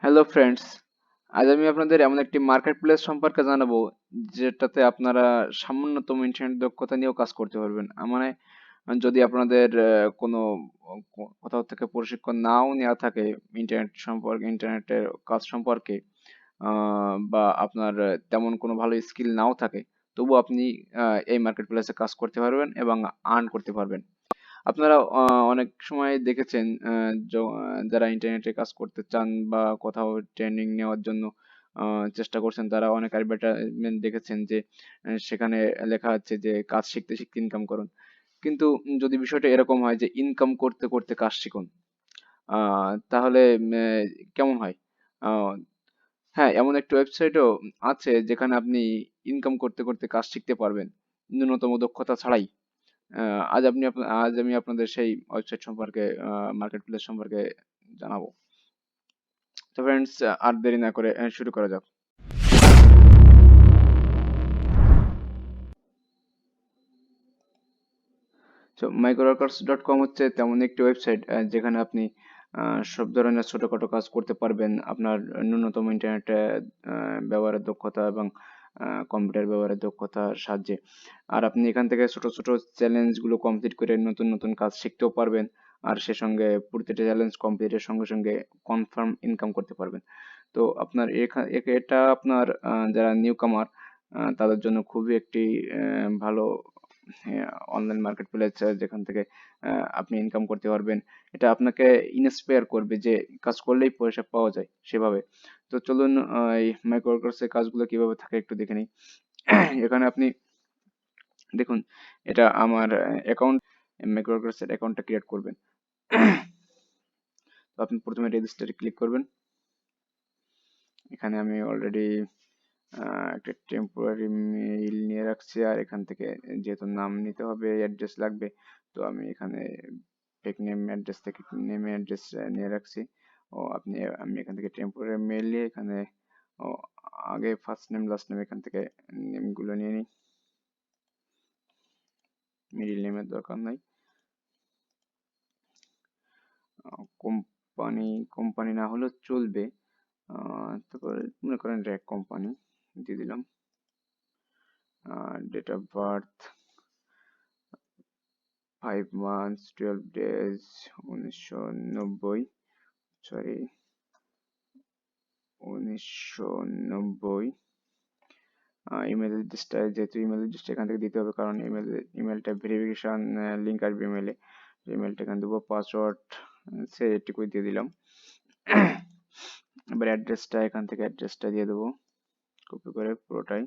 Hello friends, আজ আমি আপনাদের এমন একটি মার্কেট প্লেস সম্পর্কে জানাবো যেটাতে আপনারা সামান্যতম ইন্টারনেট দক্ষতা নিয়েও কাজ করতে পারবেন। মানে যদি আপনাদের কোনো কোথাও থেকে প্রশিক্ষণ নাও নেওয়া থাকে ইন্টারনেটের কাজ সম্পর্কে, বা আপনার তেমন কোনো ভালো স্কিল নাও থাকে, তবু আপনি এই মার্কেট প্লেসে কাজ করতে পারবেন এবং আর্ন করতে পারবেন। আপনারা অনেক সময় দেখেছেন, যারা ইন্টারনেটে কাজ করতে চান বা কোথাও ট্রেনিং নেওয়ার জন্য চেষ্টা করছেন, তারা অনেক অ্যাডভার্টাইজমেন্ট দেখেছেন যে সেখানে লেখা আছে যে কাজ শিখতে শিখতে ইনকাম করুন। কিন্তু যদি বিষয়টা এরকম হয় যে ইনকাম করতে করতে কাজ শিখুন, তাহলে কেমন হয়? আহ, হ্যাঁ, এমন একটা ওয়েবসাইটও আছে যেখানে আপনি ইনকাম করতে করতে কাজ শিখতে পারবেন ন্যূনতম দক্ষতা ছাড়াই। আজ আমি আপনাদের সেই ওয়েবসাইট সম্পর্কে, মার্কেট প্লেস সম্পর্কে জানাবো। তো ফ্রেন্ডস, আর দেরি না করে শুরু করা যাক। তো microworkers.com হচ্ছে তেমন একটি ওয়েবসাইট যেখানে আপনি সব ধরনের ছোটখাটো কাজ করতে পারবেন আপনার ন্যূনতম ইন্টারনেট ব্যবহারের দক্ষতা এবং কম্পিউটার ব্যবহারের দক্ষতার সাহায্যে। আর আপনি এখান থেকে ছোট ছোট চ্যালেঞ্জগুলো কমপ্লিট করে নতুন নতুন কাজ শিখতেও পারবেন। আর সে সঙ্গে প্রতিটা চ্যালেঞ্জ কমপ্লিটের সঙ্গে সঙ্গে কনফার্ম ইনকাম করতে পারবেন। তো আপনার এটা আপনার যারা নিউ কামার, তাদের জন্য খুবই একটি ভালো অনলাইন মার্কেট প্লেস, যেখান থেকে আপনি ইনকাম করতে পারবেন। এটা আপনাকে ইন্সপায়ার করবে যে কাজ করলেই পয়সা পাওয়া যায় সেভাবে। তো চলুন এই মাইক্রোওয়ার্কার্স এর কাজগুলো কিভাবে থাকে একটু দেখে নিই। এখানে আপনি দেখুন, এটা আমার অ্যাকাউন্ট। মাইক্রোওয়ার্কার্স এর অ্যাকাউন্টটা ক্রিয়েট করবেন। তো আপনি প্রথমে রেজিস্টারে ক্লিক করবেন। এখানে আমি অলরেডি একটা টেম্পোরারি মেইল নিয়ে রাখছি, আর এখান থেকে যেহেতু নাম নিতে হবে, অ্যাড্রেস লাগবে, তো আমি এখানে ফেক নেম অ্যাড্রেস থেকে নেম অ্যাড্রেস নিয়ে রাখছি। আমি এখান থেকে টেম্পোরারি মেইল নিয়ে এখানে ও আগে ফার্স্ট নেম লাস্ট নেম এখান থেকে নেমগুলো নিয়ে নিই। মিডিল নেমের দরকার নাই। কোম্পানি কোম্পানি না হলেও চলবে। তারপরে মনে করেন র্যাক কোম্পানি দিয়ে দিলাম। Date of birth 5 months 12 days 1990, sorry 1990। Email অ্যাড্রেসটা, যেহেতু ইমেল অ্যাড্রেসটা এখান থেকে দিতে হবে কারণ ইমেলটা ভেরিফিকেশন লিঙ্ক আসবে ইমেলে। ইমেলটা এখানে দেবো, পাসওয়ার্ড সে এটুকুই দিয়ে দিলাম। এবার অ্যাড্রেসটা এখান থেকে অ্যাড্রেসটা দিয়ে দেবো কপি করে পুরোটাই।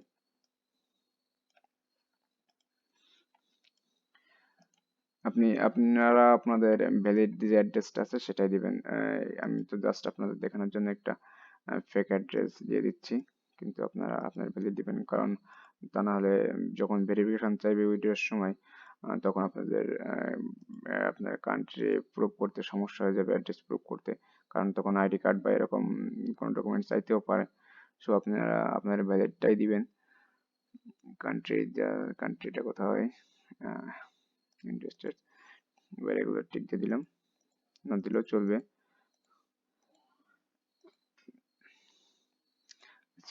আপনারা আপনাদের ভ্যালিড যে অ্যাড্রেসটা আছে সেটাই দিবেন। আমি তো জাস্ট আপনাদের দেখানোর জন্য একটা ফেক অ্যাড্রেস দিয়ে দিচ্ছি, কিন্তু আপনারা আপনার ভ্যালিড দিবেন, কারণ তা না হলে যখন ভেরিফিকেশন চাইবে ভিডিওর সময়, তখন আপনার কান্ট্রি প্রুভ করতে সমস্যা হয়ে যাবে, অ্যাড্রেস প্রুভ করতে, কারণ তখন আইডি কার্ড বা এরকম কোনো ডকুমেন্টস চাইতেও পারে। সো আপনারা আপনার ভ্যালিডটাই দিবেন। কান্ট্রিটা কোথায় হয়, ইন্টারেস্টেড। এবার এগুলো টিক দিয়ে দিলাম, না দিলেও চলবে।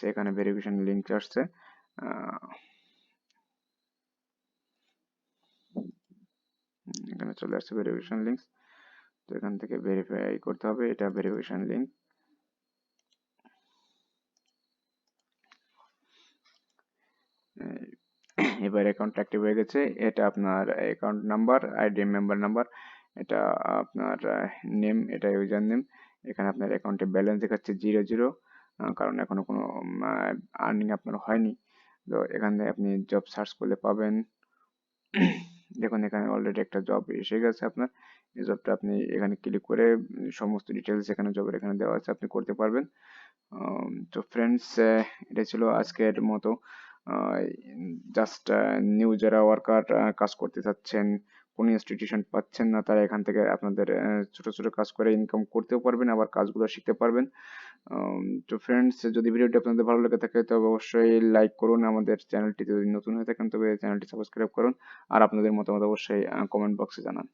এখানে ভেরিফিকেশন লিংক আসছে, এখানে চলে আসছে ভেরিফিকেশন লিংক। তো এখান থেকে ভেরিফাই করতে হবে, এটা ভেরিফিকেশন লিংক। এবার অ্যাকাউন্ট অ্যাক্টিভ হয়ে গেছে। এটা আপনার account number, ID member number, এটা আপনার নেম, এটা ইউজার নেম। এখানে আপনার অ্যাকাউন্টে ব্যালেন্স দেখাচ্ছে 0 কারণ এখনো কোনো আর্নিং আপনার হয়নি। তো এখানে আপনি জব সার্চ করলে পাবেন। দেখুন এখানে অলরেডি একটা জব এসে গেছে আপনার। এই জবটা আপনি এখানে ক্লিক করে সমস্ত ডিটেলস এখানে জবের এখানে দেওয়া আছে, আপনি করতে পারবেন। তো ফ্রেন্ডস, এটা ছিল আজকের মতো। জাস্ট নিউ যারা ওয়ার্কার কাজ করতে চাচ্ছেন, কোনো ইনস্টিটিউশন পাচ্ছেন না, তারা এখান থেকে আপনাদের ছোট ছোট কাজ করে ইনকাম করতেও পারবেন, আবার কাজগুলো শিখতে পারবেন। তো ফ্রেন্ডস, যদি ভিডিওটি আপনাদের ভালো লেগে থাকে তবে অবশ্যই লাইক করুন। আমাদের চ্যানেলটি যদি নতুন হয়ে থাকেন তবে চ্যানেলটি সাবস্ক্রাইব করুন, আর আপনাদের মতামত অবশ্যই কমেন্ট বক্সে জানান।